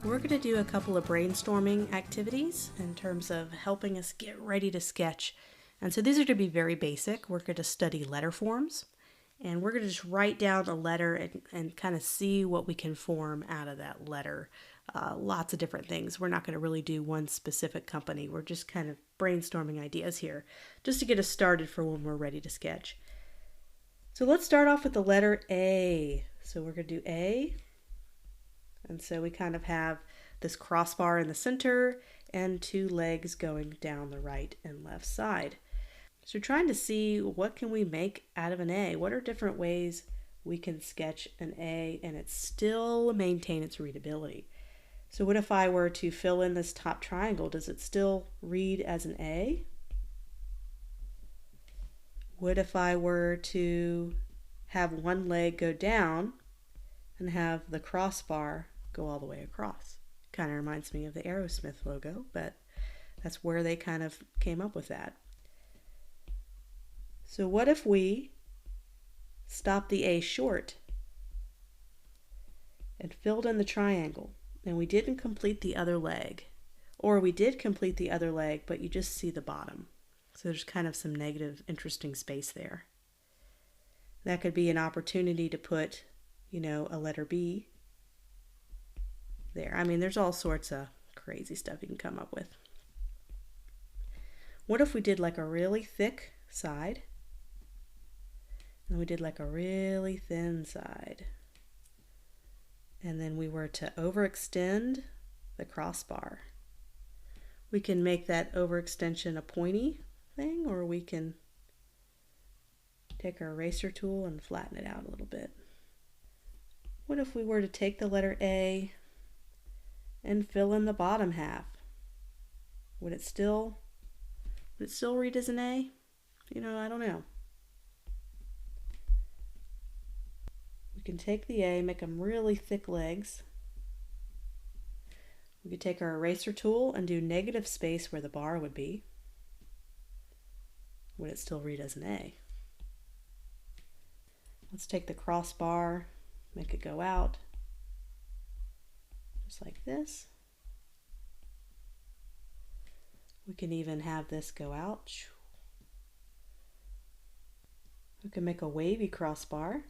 We're going to do a couple of brainstorming activities in terms of helping us get ready to sketch. And so these are going to be very basic. We're going to study letter forms, and we're going to just write down a letter and kind of see what we can form out of that letter. Lots of different things. We're not going to really do one specific company. We're just kind of brainstorming ideas here just to get us started for when we're ready to sketch. So let's start off with the letter A. So we're going to do A. And so we kind of have this crossbar in the center and two legs going down the right and left side. So trying to see what can we make out of an A. What are different ways we can sketch an A and it still maintain its readability? So what if I were to fill in this top triangle? Does it still read as an A? What if I were to have one leg go down and have the crossbar go all the way across? Kind of reminds me of the Aerosmith logo, but that's where they kind of came up with that. So what if we stopped the A short and filled in the triangle, and we didn't complete the other leg, or we did complete the other leg, but you just see the bottom. So there's kind of some negative, interesting space there. That could be an opportunity to put, a letter B there. I mean, there's all sorts of crazy stuff you can come up with. What if we did like a really thick side and we did like a really thin side, and then we were to overextend the crossbar? We can make that overextension a pointy thing, or we can take our eraser tool and flatten it out a little bit. What if we were to take the letter A and fill in the bottom half? Would it still read as an A? I don't know. We can take the A, make them really thick legs. We could take our eraser tool and do negative space where the bar would be. Would it still read as an A? Let's take the crossbar, make it go out, just like this. We can even have this go out. We can make a wavy crossbar.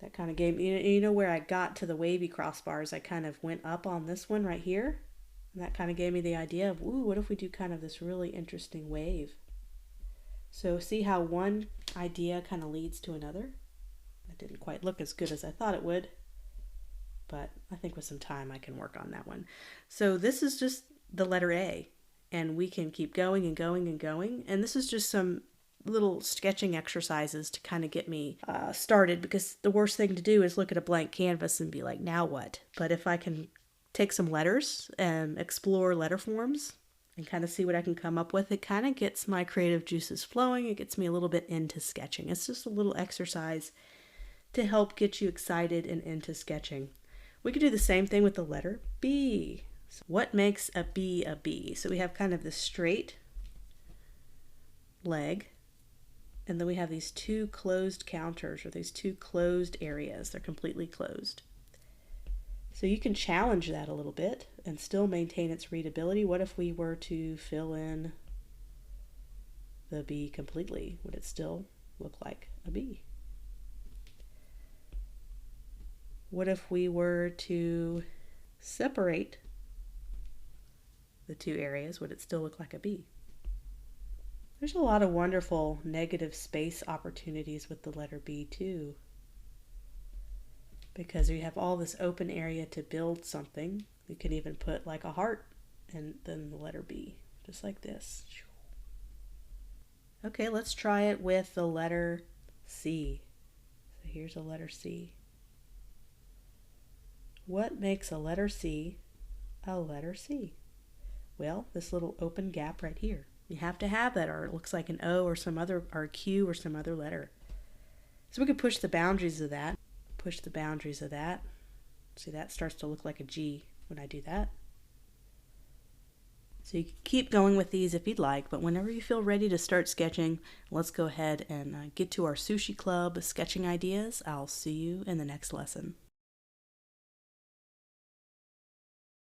That kind of gave me, where I got to the wavy crossbars, I kind of went up on this one right here. And that kind of gave me the idea of, what if we do kind of this really interesting wave? So see how one idea kind of leads to another? That didn't quite look as good as I thought it would, but I think with some time I can work on that one. So this is just the letter A, and we can keep going and going and going. And this is just some little sketching exercises to kind of get me started, because the worst thing to do is look at a blank canvas and be like, now what? But if I can take some letters and explore letter forms and kind of see what I can come up with, it kind of gets my creative juices flowing. It gets me a little bit into sketching. It's just a little exercise to help get you excited and into sketching. We could do the same thing with the letter B. So what makes a B a B? So we have kind of this straight leg, and then we have these two closed counters, or these two closed areas. They're completely closed. So you can challenge that a little bit and still maintain its readability. What if we were to fill in the B completely? Would it still look like a B? What if we were to separate the two areas? Would it still look like a B? There's a lot of wonderful negative space opportunities with the letter B too, because you have all this open area to build something. You can even put like a heart and then the letter B, just like this. Okay, let's try it with the letter C. So here's a letter C. What makes a letter C a letter C? Well, this little open gap right here. You have to have that, or it looks like an O or a Q or some other letter. So we could push the boundaries of that. Push the boundaries of that. See, that starts to look like a G when I do that. So you can keep going with these if you'd like, but whenever you feel ready to start sketching, let's go ahead and get to our Sushi Club sketching ideas. I'll see you in the next lesson.